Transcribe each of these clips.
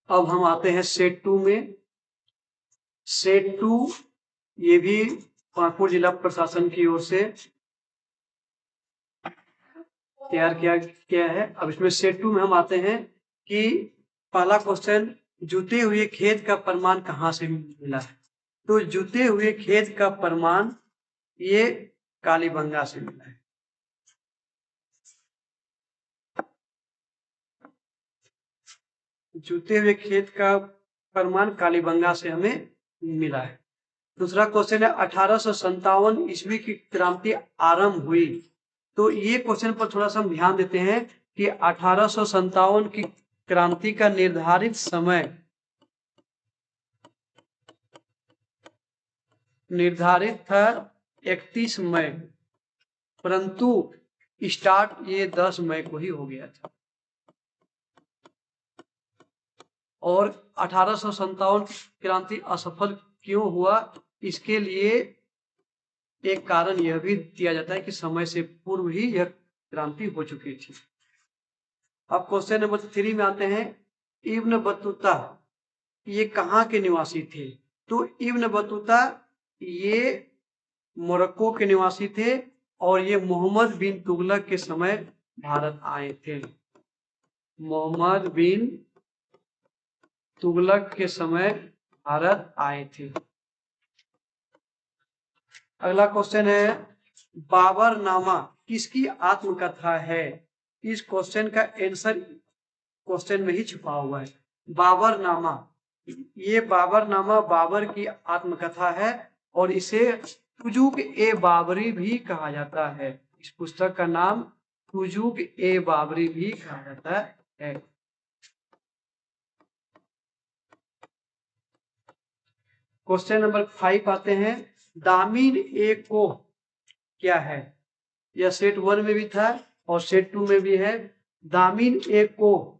अब हम आते हैं सेट 2 में। सेट 2 ये भी पाकुड़ जिला प्रशासन की ओर से तैयार किया गया है। अब इसमें सेट 2 में हम आते हैं कि पहला क्वेश्चन, जुते हुए खेत का प्रमाण कहाँ से मिला है? तो जुते हुए खेत का प्रमाण ये कालीबंगा से मिला है। जुते हुए खेत का प्रमाण कालीबंगा से हमें मिला है। दूसरा क्वेश्चन है 1857 ईस्वी की क्रांति आरंभ हुई। तो ये क्वेश्चन पर थोड़ा सा हम ध्यान देते हैं कि 1857 की क्रांति का निर्धारित समय निर्धारित था 31 मई, परंतु स्टार्ट ये 10 मई को ही हो गया था। और 1857 क्रांति असफल क्यों हुआ, इसके लिए एक कारण यह भी दिया जाता है कि समय से पूर्व ही यह क्रांति हो चुकी थी। अब क्वेश्चन नंबर 3 में आते हैं। इब्न बतूता ये कहाँ के निवासी थे? तो इब्न बतूता ये मोरक्को के निवासी थे और ये मोहम्मद बिन तुगलक के समय भारत आए थे। मोहम्मद बिन तुगलक के समय भारत आए थे। अगला क्वेश्चन है बाबरनामा किसकी आत्मकथा है? इस क्वेश्चन का आंसर क्वेश्चन में ही छुपा हुआ है। बाबरनामा, ये बाबरनामा बाबर की आत्मकथा है और इसे तुजुक ए बाबरी भी कहा जाता है। इस पुस्तक का नाम तुजुक ए बाबरी भी कहा जाता है। क्वेश्चन नंबर 5 आते हैं। दामिन ए को क्या है? यह सेट 1 में भी था और सेट 2 में भी है। दामिन ए को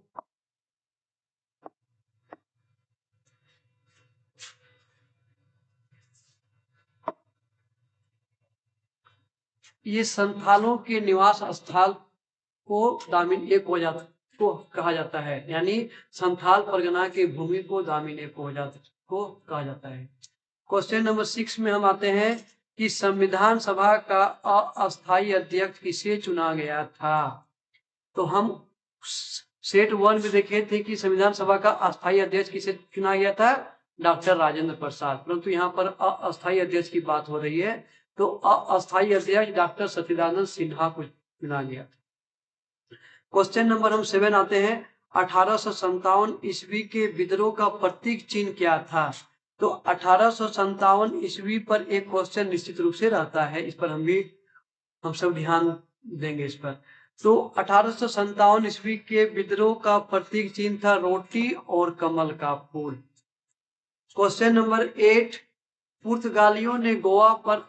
ये संथालों के निवास स्थल को दामिन ए को कहा जाता है, यानी संथाल परगना की भूमि को दामिन ए को कहा जाता है। क्वेश्चन नंबर 6 में हम आते हैं कि संविधान सभा का अस्थायी अध्यक्ष किसे चुना गया था? तो हम सेट 1 में देखे थे कि संविधान सभा का अस्थायी अध्यक्ष किसे चुना गया था? डॉक्टर राजेंद्र प्रसाद। परंतु यहाँ पर अस्थायी अध्यक्ष की बात हो रही है, तो अस्थायी अध्यक्ष डॉक्टर सच्चिदानंद सिन्हा को चुना गया था। क्वेश्चन नंबर हम 7 आते हैं। 1857 ईस्वी के विद्रोह का प्रतीक चिन्ह क्या था? तो 1857 ईस्वी पर एक क्वेश्चन निश्चित रूप से रहता है, इस पर हम सब ध्यान देंगे इस पर। तो 1857 ईस्वी के विद्रोह का प्रतीक चिन्ह था रोटी और कमल का फूल। क्वेश्चन नंबर 8, पुर्तगालियों ने गोवा पर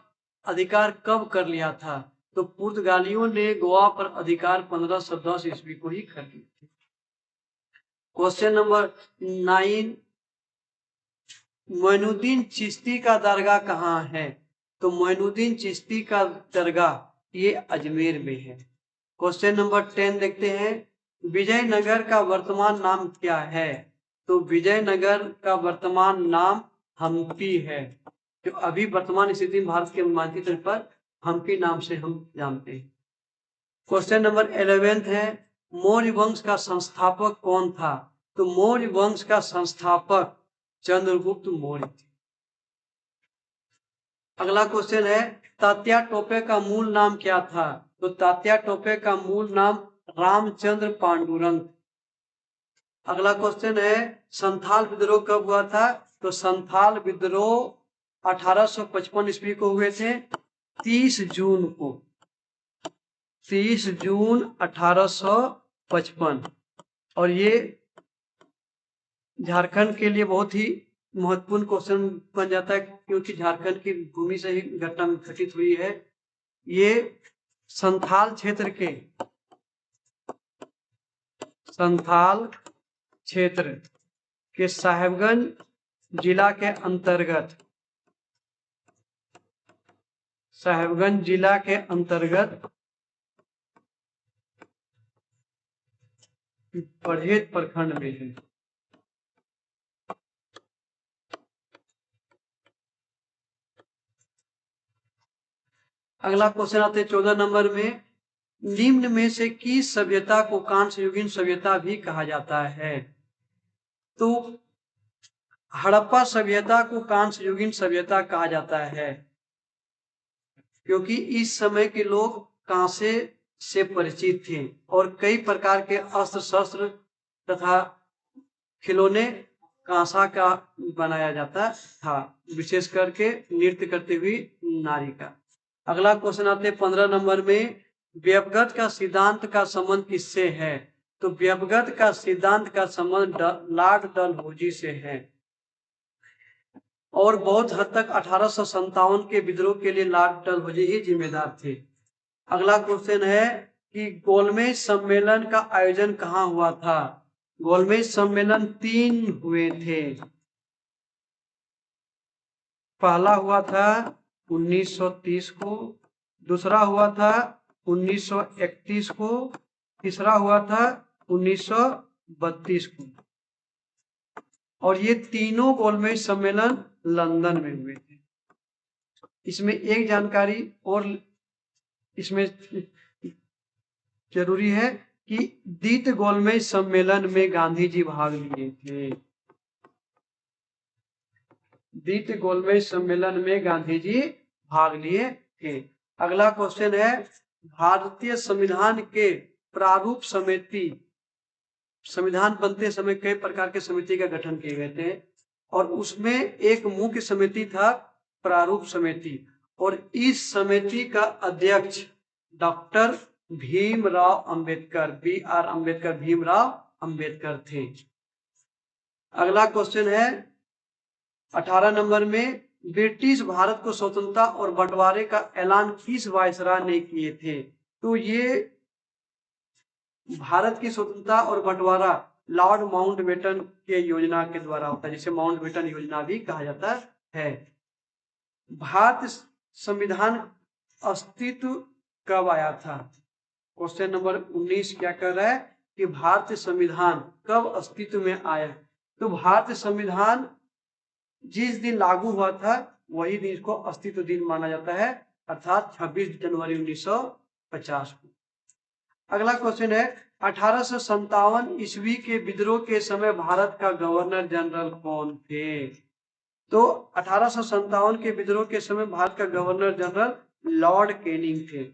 अधिकार कब कर लिया था? तो पुर्तगालियों ने गोवा पर अधिकार 1510 ईस्वी को ही कर लिया था। क्वेश्चन नंबर 9, मोइनुद्दीन चिश्ती का दरगाह कहाँ है? तो मोइनुद्दीन चिश्ती का दरगाह ये अजमेर में है। क्वेश्चन नंबर 10 देखते हैं। विजयनगर का वर्तमान नाम क्या है? तो विजयनगर का वर्तमान नाम हम्पी है, जो अभी वर्तमान स्थिति में भारत के मानचित्र पर हम्पी नाम से हम जानते हैं। क्वेश्चन नंबर 11 है, मौर्य वंश का संस्थापक कौन था? तो मौर्य वंश का संस्थापक चंद्रगुप्त मौर्य थे। अगला क्वेश्चन है, तात्या टोपे का मूल नाम क्या था? तो तात्या टोपे का मूल नाम रामचंद्र पांडुरंग। अगला क्वेश्चन है, संथाल विद्रोह कब हुआ था? तो संथाल विद्रोह 1855 ईस्वी को हुए थे, 30 जून को, 30 जून 1855। और ये झारखंड के लिए बहुत ही महत्वपूर्ण क्वेश्चन बन जाता है, क्योंकि झारखंड की भूमि से ही घटना घटित हुई है। ये संथाल क्षेत्र के साहेबगंज जिला के अंतर्गत परहेत प्रखंड में है। अगला क्वेश्चन आते हैं 14 नंबर में, निम्न में से किस सभ्यता को कांस्य युगीन सभ्यता भी कहा जाता है? तो हड़प्पा सभ्यता को कांस्य युगीन सभ्यता कहा जाता है, क्योंकि इस समय के लोग कांसे से परिचित थे और कई प्रकार के अस्त्र शस्त्र तथा खिलौने कांसा का बनाया जाता था, विशेष करके नृत्य करते हुए नारी का। अगला क्वेश्चन आते हैं 15 नंबर में, व्यवगत का सिद्धांत का संबंध किससे है? तो व्यवगत का सिद्धांत का संबंध लॉर्ड डलहौजी से है और बहुत हद तक 1857 के विद्रोह के लिए लॉर्ड डलहौजी ही जिम्मेदार थे। अगला क्वेश्चन है कि गोलमेज सम्मेलन का आयोजन कहाँ हुआ था? गोलमेज सम्मेलन 3 हुए थे। पहला हुआ था 1930 को, दूसरा हुआ था 1931 को, तीसरा हुआ था 1932 को, और ये तीनों गोलमेज सम्मेलन लंदन में हुए थे। इसमें एक जानकारी और इसमें जरूरी है कि द्वितीय गोलमेज सम्मेलन में गांधी जी भाग लिए थे। द्वितीय गोलमेज सम्मेलन में गांधी जी भाग लिए थे। अगला क्वेश्चन है, भारतीय संविधान के प्रारूप समिति, संविधान बनते समय कई प्रकार के समिति का गठन किए गए थे और उसमें एक मुख्य समिति था प्रारूप समिति, और इस समिति का अध्यक्ष डॉक्टर भीमराव अंबेडकर, BR अंबेडकर, भीमराव अंबेडकर थे। अगला क्वेश्चन है 18 नंबर में, ब्रिटिश भारत को स्वतंत्रता और बंटवारे का ऐलान किस वायसराय ने किए थे? तो ये भारत की स्वतंत्रता और बंटवारा लॉर्ड माउंटबेटन के योजना के द्वारा होता है, जिसे माउंटबेटन योजना भी कहा जाता है। भारत संविधान अस्तित्व कब आया था? क्वेश्चन नंबर 19 क्या कर रहा है कि भारतीय संविधान कब अस्तित्व में आया? तो भारतीय संविधान जिस दिन लागू हुआ था वही दिन इसको अस्तित्व दिन माना जाता है, अर्थात 26 जनवरी 1950 को। अगला क्वेश्चन है, 1857 ईस्वी के विद्रोह के समय भारत का गवर्नर जनरल कौन थे? तो 1857 के विद्रोह के समय भारत का गवर्नर जनरल लॉर्ड कैनिंग थे।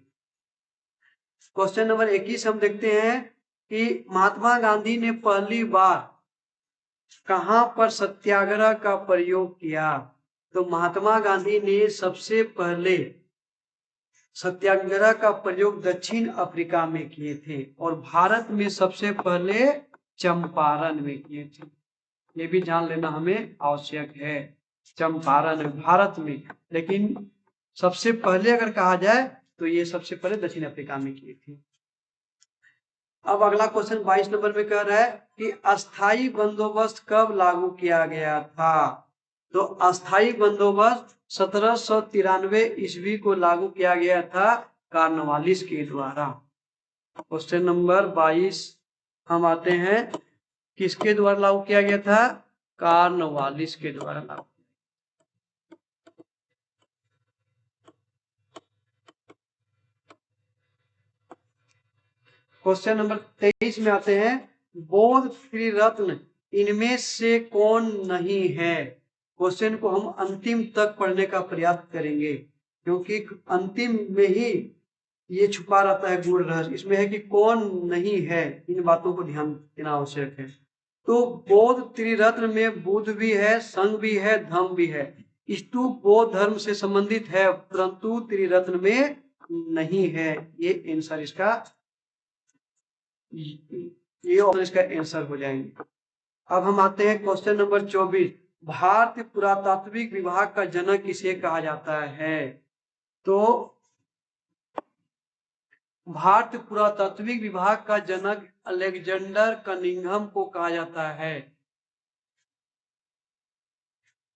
क्वेश्चन नंबर 21 हम देखते हैं कि महात्मा गांधी ने पहली बार कहां पर सत्याग्रह का प्रयोग किया? तो महात्मा गांधी ने सबसे पहले सत्याग्रह का प्रयोग दक्षिण अफ्रीका में किए थे और भारत में सबसे पहले चंपारण में किए थे। ये भी जान लेना हमें आवश्यक है, चंपारण भारत में, लेकिन सबसे पहले अगर कहा जाए तो ये सबसे पहले दक्षिण अफ्रीका में किए थे। अब अगला क्वेश्चन 22 नंबर में कह रहा है कि अस्थाई बंदोबस्त कब लागू किया गया था? तो अस्थाई बंदोबस्त 1793 ईस्वी को लागू किया गया था कॉर्नवालिस के द्वारा। क्वेश्चन नंबर 22 हम आते हैं, किसके द्वारा लागू किया गया था? कॉर्नवालिस के द्वारा लागू। क्वेश्चन नंबर 23 में आते हैं, बौद्ध त्रिरत्न इनमें से कौन नहीं है? क्वेश्चन को हम अंतिम तक पढ़ने का प्रयास करेंगे क्योंकि अंतिम में ही ये छुपा रहता है गूढ़ रहस्य। इसमें है कि कौन नहीं है, इन बातों को ध्यान देना आवश्यक है। तो बौद्ध त्रिरत्न में बुद्ध भी है, संघ भी है, धम्म भी है। स्तूप बौद्ध धर्म से संबंधित है परंतु त्रिरत्न में नहीं है। ये आंसर इसका, ये ऑप्शन इसका आंसर हो जाएंगे। अब हम आते हैं क्वेश्चन नंबर 24, भारतीय पुरातात्विक विभाग का जनक किसे कहा जाता है? तो भारतीय पुरातात्विक विभाग का जनक अलेक्जेंडर कनिंघम को कहा जाता है।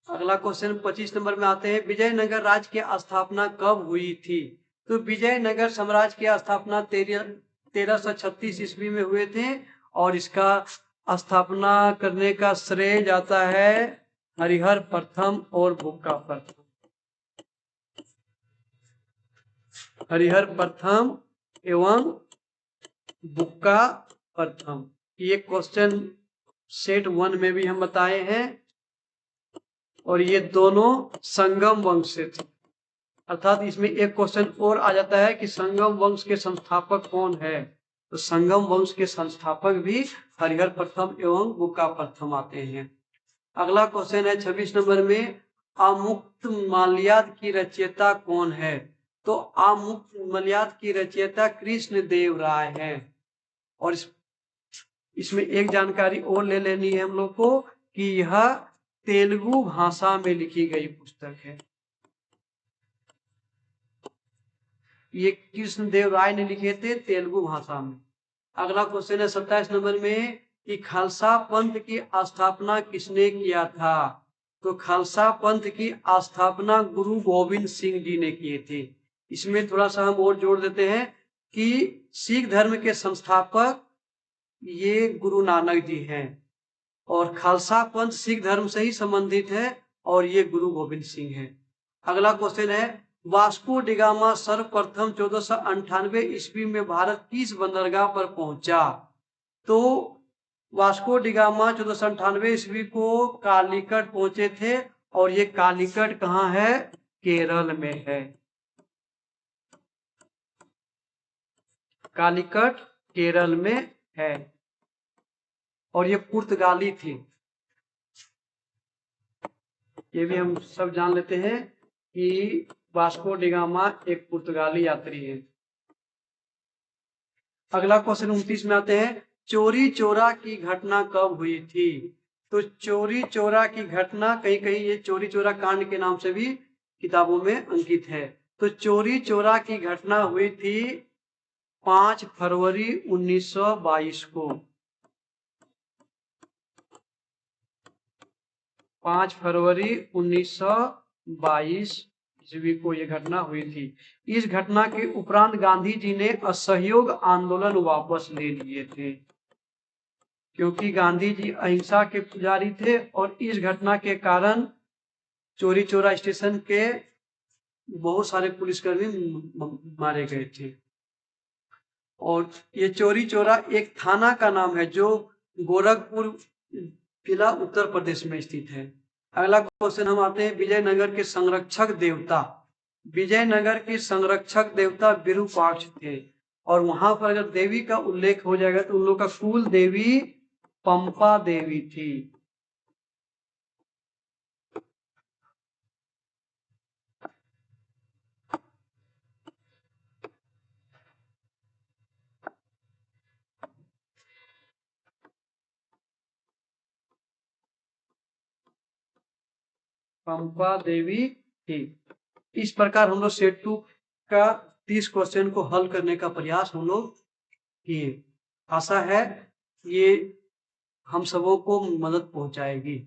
अगला क्वेश्चन 25 नंबर में आते हैं, विजयनगर राज्य की स्थापना कब हुई थी? तो विजयनगर साम्राज्य की स्थापना 1336 ईस्वी में हुए थे और इसका स्थापना करने का श्रेय जाता है हरिहर प्रथम और बुक्का प्रथम। हरिहर प्रथम एवं बुक्का प्रथम। ये क्वेश्चन सेट 1 में भी हम बताए हैं और ये दोनों संगम वंश से थे। अर्थात इसमें एक क्वेश्चन और आ जाता है कि संगम वंश के संस्थापक कौन है, तो संगम वंश के संस्थापक भी हरिहर प्रथम एवं बुक्का प्रथम आते हैं। अगला क्वेश्चन है 26 नंबर में, आमुक्त माल्याद की रचयिता कौन है, तो आमुक्त माल्याद की रचयिता कृष्ण देव राय है। और इसमें एक जानकारी और ले लेनी है हम लोग को कि यह तेलुगु भाषा में लिखी गई पुस्तक है। ये कृष्णदेव राय ने लिखे थे तेलुगु भाषा में। अगला क्वेश्चन है 27 नंबर में कि खालसा पंथ की स्थापना किसने किया था, तो खालसा पंथ की स्थापना गुरु गोविंद सिंह जी ने किए थे। इसमें थोड़ा सा हम और जोड़ देते हैं कि सिख धर्म के संस्थापक ये गुरु नानक जी हैं और खालसा पंथ सिख धर्म से ही संबंधित है और ये गुरु गोविंद सिंह हैं। अगला क्वेश्चन है, वास्को डिगामा सर्वप्रथम 1498 ईस्वी में भारत किस बंदरगाह पर पहुंचा, तो वास्को डिगामा 1498 ईस्वी को कालीकट पहुंचे थे और ये कालीकट कहाँ है, केरल में है। कालीकट केरल में है और ये पुर्तगाली थे। ये भी हम सब जान लेते हैं कि वास्को डिगामा एक पुर्तगाली यात्री है। अगला क्वेश्चन 29 में आते हैं, चोरी चोरा की घटना कब हुई थी, तो चोरी चोरा की घटना कहीं कहीं ये चोरी चोरा कांड के नाम से भी किताबों में अंकित है। तो चोरी चोरा की घटना हुई थी 5 फरवरी 1922 को। 5 फरवरी 1922 ईस्वी को यह घटना हुई थी। इस घटना के उपरांत गांधी जी ने असहयोग आंदोलन वापस ले लिए थे, क्योंकि गांधी जी अहिंसा के पुजारी थे और इस घटना के कारण चोरी चोरा स्टेशन के बहुत सारे पुलिसकर्मी मारे गए थे। और ये चोरी चोरा एक थाना का नाम है जो गोरखपुर जिला उत्तर प्रदेश में स्थित है। अगला क्वेश्चन हम आते हैं, विजयनगर के संरक्षक देवता। विजयनगर के संरक्षक देवता विरूपाक्ष थे और वहां पर अगर देवी का उल्लेख हो जाएगा तो उन लोग का कुल देवी पंपा देवी थी। पंपा देवी थी। इस प्रकार हम लोग सेट 2 का 30 क्वेश्चन को हल करने का प्रयास हम लोग किए। आशा है ये हम सबों को मदद पहुंचाएगी।